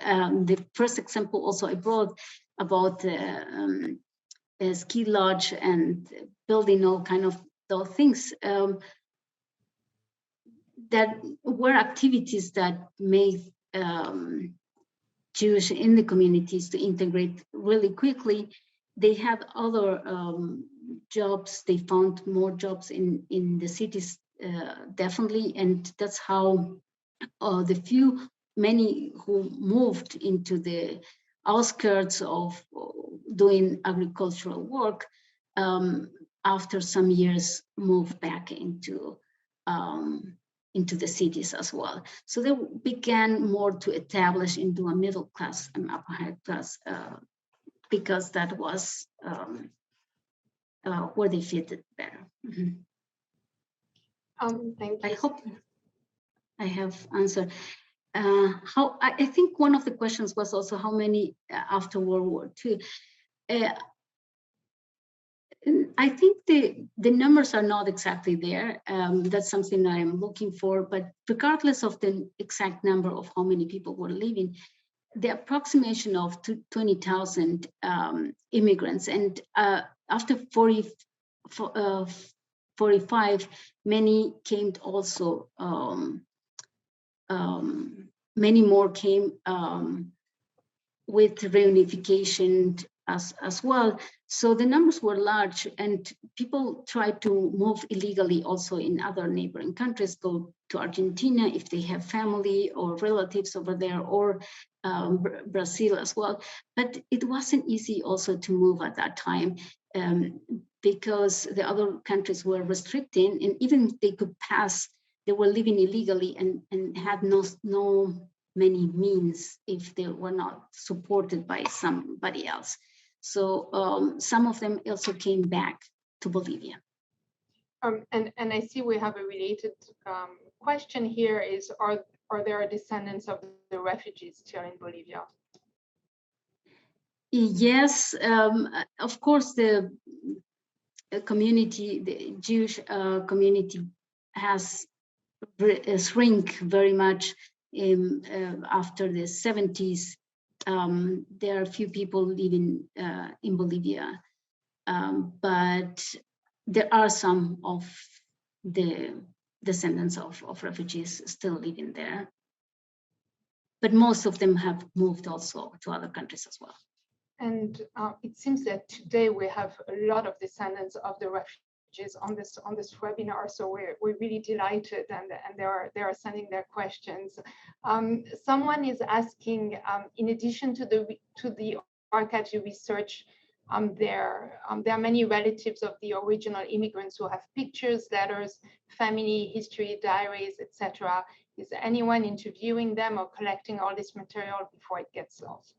the first example also I brought about a ski lodge and building all kind of those things that were activities that made Jewish in the communities to integrate really quickly. They had other jobs. They found more jobs in the cities, definitely, and that's how many who moved into the outskirts of doing agricultural work after some years moved back into the cities as well. So they began more to establish into a middle class and upper high class because that was where they fitted better. Mm-hmm. Thank you. I hope I have answered. I think one of the questions was also how many after World War II. I think the numbers are not exactly there. That's something that I'm looking for, but regardless of the exact number of how many people were leaving, the approximation of 20,000 immigrants, and after 45, many came also, many more came with reunification as well. So the numbers were large, and people tried to move illegally also in other neighboring countries, go to Argentina if they have family or relatives over there, or Brazil as well. But it wasn't easy also to move at that time because the other countries were restricting, and even if they could pass, they were living illegally and had no many means if they were not supported by somebody else. So some of them also came back to Bolivia. And I see we have a related question here is, are there descendants of the refugees still in Bolivia? Yes, of course, the community, the Jewish community has shrink very much after the 70s. There are a few people living in Bolivia, but there are some of the descendants of refugees still living there. But most of them have moved also to other countries as well. And it seems that today we have a lot of descendants of the refugees on this webinar, so we're really delighted, and they are sending their questions. Someone is asking, in addition to the archives you research, there are many relatives of the original immigrants who have pictures, letters, family history, diaries, etc. Is anyone interviewing them or collecting all this material before it gets lost?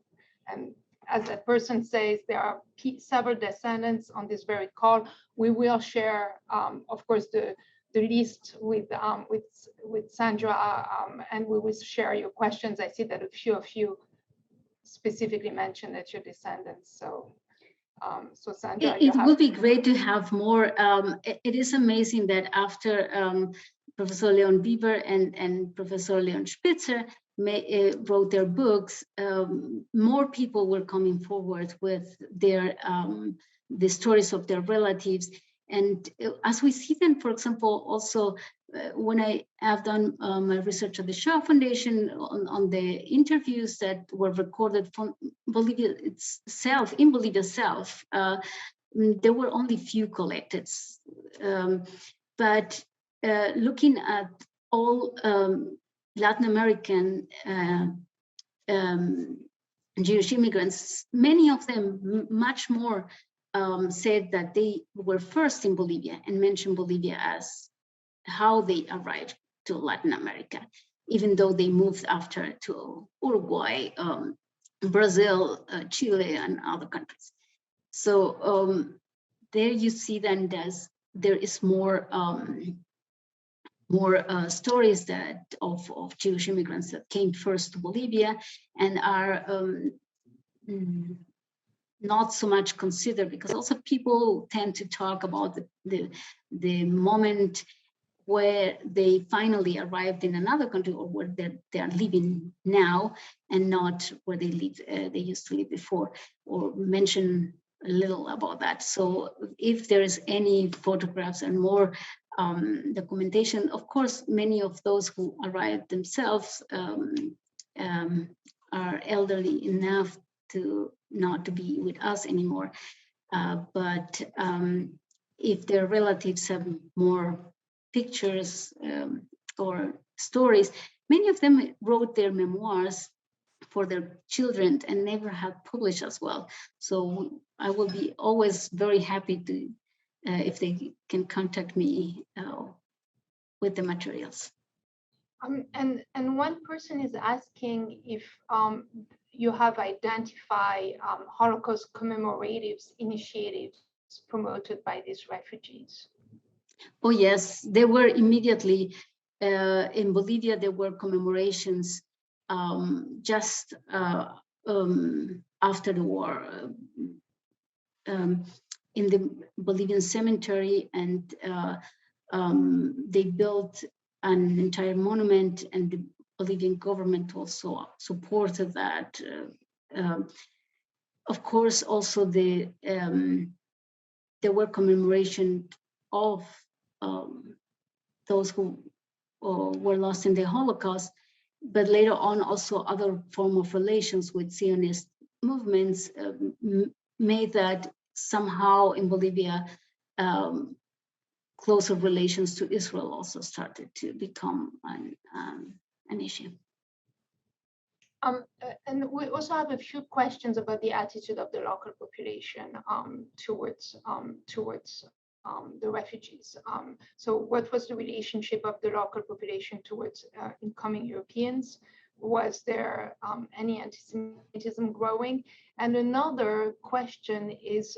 And as a person says, there are several descendants on this very call. We will share, of course, the list with Sandra, and we will share your questions. I see that a few of you specifically mentioned that you're descendants. So Sandra, it would be great to have more. It is amazing that after Professor Leon Bieber and Professor Leon Spitzer wrote their books, more people were coming forward with their the stories of their relatives. And as we see them, for example, also when I have done my research at the Shaw Foundation on the interviews that were recorded from Bolivia itself, in Bolivia itself, there were only few collected. But looking at all Latin American Jewish immigrants, many of them, much more, said that they were first in Bolivia and mentioned Bolivia as how they arrived to Latin America, even though they moved after to Uruguay, Brazil, Chile, and other countries. So there you see then there is more stories that of Jewish immigrants that came first to Bolivia and are not so much considered, because also people tend to talk about the moment where they finally arrived in another country, or where they are living now, and not where they used to live before, or mention a little about that. So if there is any photographs and more documentation, of course, many of those who arrived themselves are elderly enough to not to be with us anymore. But if their relatives have more pictures or stories, many of them wrote their memoirs for their children and never had published as well. So I will be always very happy to if they can contact me with the materials. And one person is asking if you have identified Holocaust commemorative initiatives promoted by these refugees. Oh yes, there were immediately in Bolivia. There were commemorations just after the war in the Bolivian cemetery, and they built an entire monument, and the Bolivian government also supported that. Of course, also there were commemoration of those who were lost in the Holocaust, but later on also other form of relations with Zionist movements made that somehow in Bolivia closer relations to Israel also started to become an issue. And we also have a few questions about the attitude of the local population towards the refugees. So what was the relationship of the local population towards incoming Europeans? Was there any anti-Semitism growing? And another question is,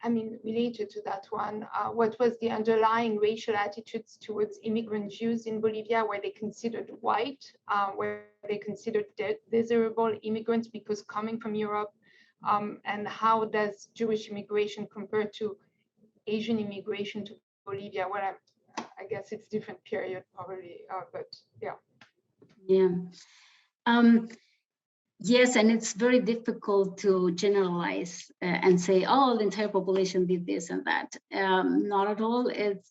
related to that one, what was the underlying racial attitudes towards immigrant Jews in Bolivia? Were they considered white? Were they considered desirable immigrants because coming from Europe? And how does Jewish immigration compare to Asian immigration to Bolivia? Well, I guess it's different period probably, but yeah. Yeah. Yes, and it's very difficult to generalize and say, oh, the entire population did this and that. Not at all. It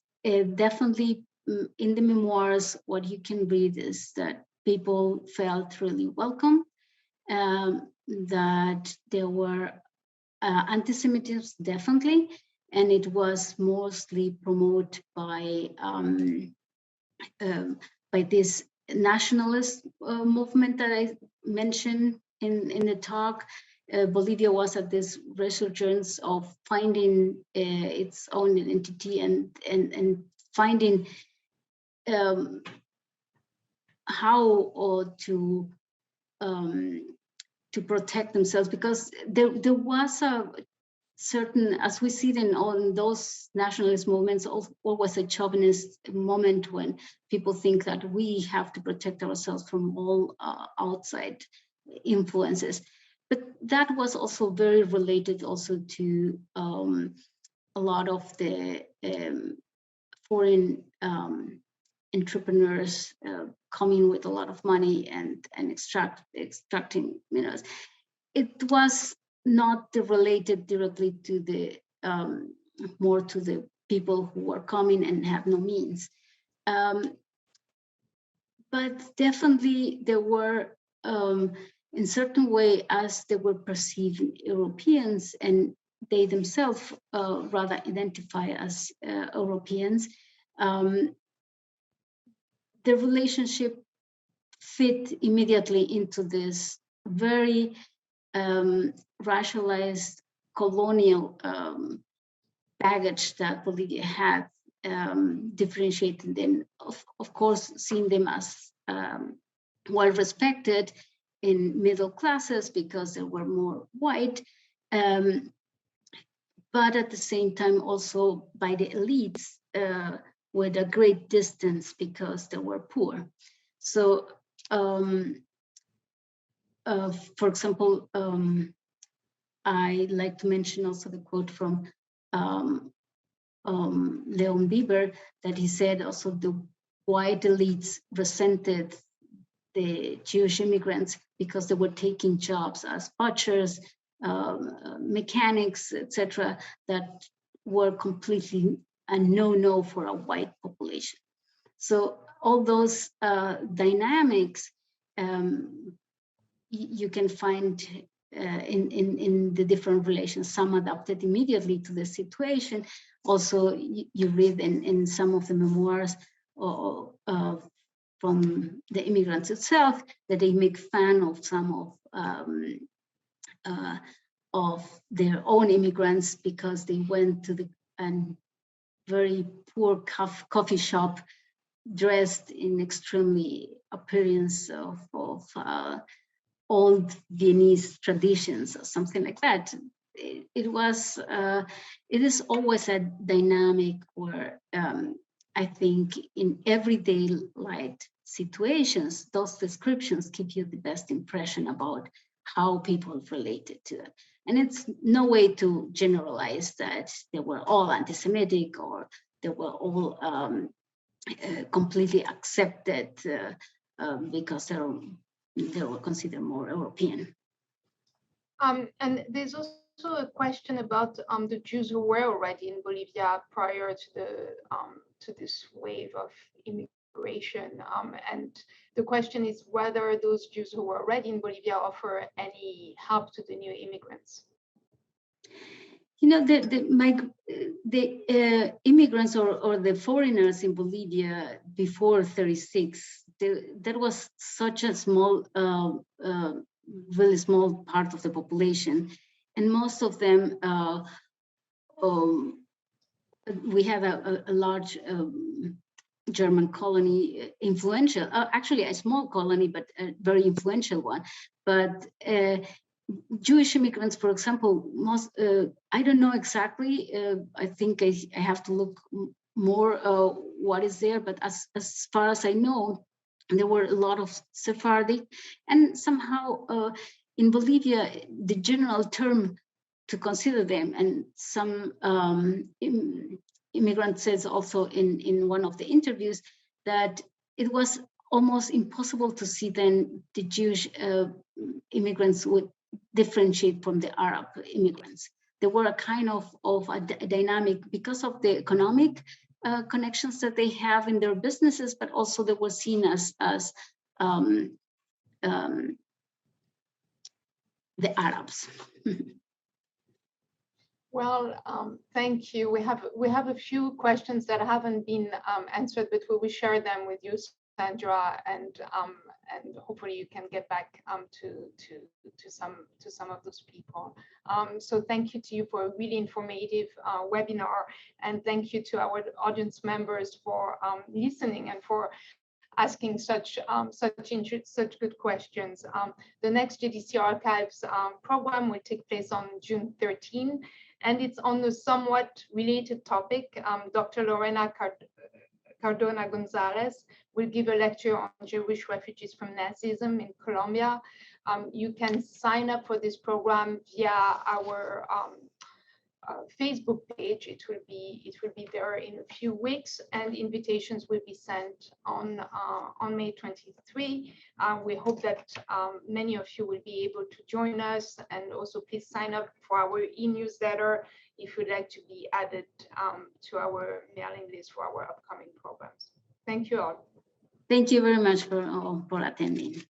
definitely, in the memoirs, what you can read is that people felt really welcome, that there were anti-Semitism, definitely, and it was mostly promoted by this nationalist movement that I mentioned in the talk. Bolivia was at this resurgence of finding its own identity and finding how to protect themselves, because there was a certain, as we see in all those nationalist movements, always a chauvinist moment when people think that we have to protect ourselves from all outside influences. But that was also very related also to a lot of the foreign entrepreneurs coming with a lot of money and extracting minerals. It was not related directly to the more to the people who are coming and have no means. But definitely there were, in certain way, as they were perceived Europeans, and they themselves rather identify as Europeans, the relationship fit immediately into this very racialized colonial baggage that Bolivia had, differentiating them, of course, seeing them as well respected in middle classes because they were more white, but at the same time also by the elites with a great distance because they were poor. So, for example, I like to mention also the quote from Leon Bieber, that he said also the white elites resented the Jewish immigrants because they were taking jobs as butchers, mechanics, etc., that were completely a no-no for a white population. So all those dynamics you can find in the different relations. Some adapted immediately to the situation. Also, you read in some of the memoirs from the immigrants itself that they make fun of some of their own immigrants because they went to the very poor coffee shop dressed in extremely appearance of old Viennese traditions or something like that. It is always a dynamic where I think in everyday life situations, those descriptions give you the best impression about how people related to it. And it's no way to generalize that they were all anti-Semitic or they were all completely accepted because they were considered more European. And there's also a question about the Jews who were already in Bolivia prior to this wave of immigration. And the question is whether those Jews who were already in Bolivia offer any help to the new immigrants. You know, the immigrants or the foreigners in Bolivia before 36, that was such a small, really small part of the population. And most of them, we had a large German colony, influential, actually a small colony, but a very influential one. But Jewish immigrants, for example, most, I don't know exactly, I think I have to look more what is there, but as far as I know, there were a lot of Sephardic, and somehow in Bolivia, the general term to consider them, and some immigrant says also in one of the interviews that it was almost impossible to see then the Jewish immigrants would differentiate from the Arab immigrants. There were a kind of a dynamic because of the economic connections that they have in their businesses, but also they were seen as the Arabs. Well, thank you. We have a few questions that haven't been answered, but we will share them with you, Sandra, and hopefully you can get back to some of those people. So thank you to you for a really informative webinar, and thank you to our audience members for listening and for asking such good questions. The next JDC Archives program will take place on June 13, and it's on a somewhat related topic. Dr. Lorena Cardona Gonzalez will give a lecture on Jewish refugees from Nazism in Colombia. You can sign up for this program via our Facebook page. It will be there in a few weeks, and invitations will be sent on May 23. We hope that many of you will be able to join us, and also please sign up for our e-newsletter. if you'd like to be added to our mailing list for our upcoming programs. Thank you all. Thank you very much for attending.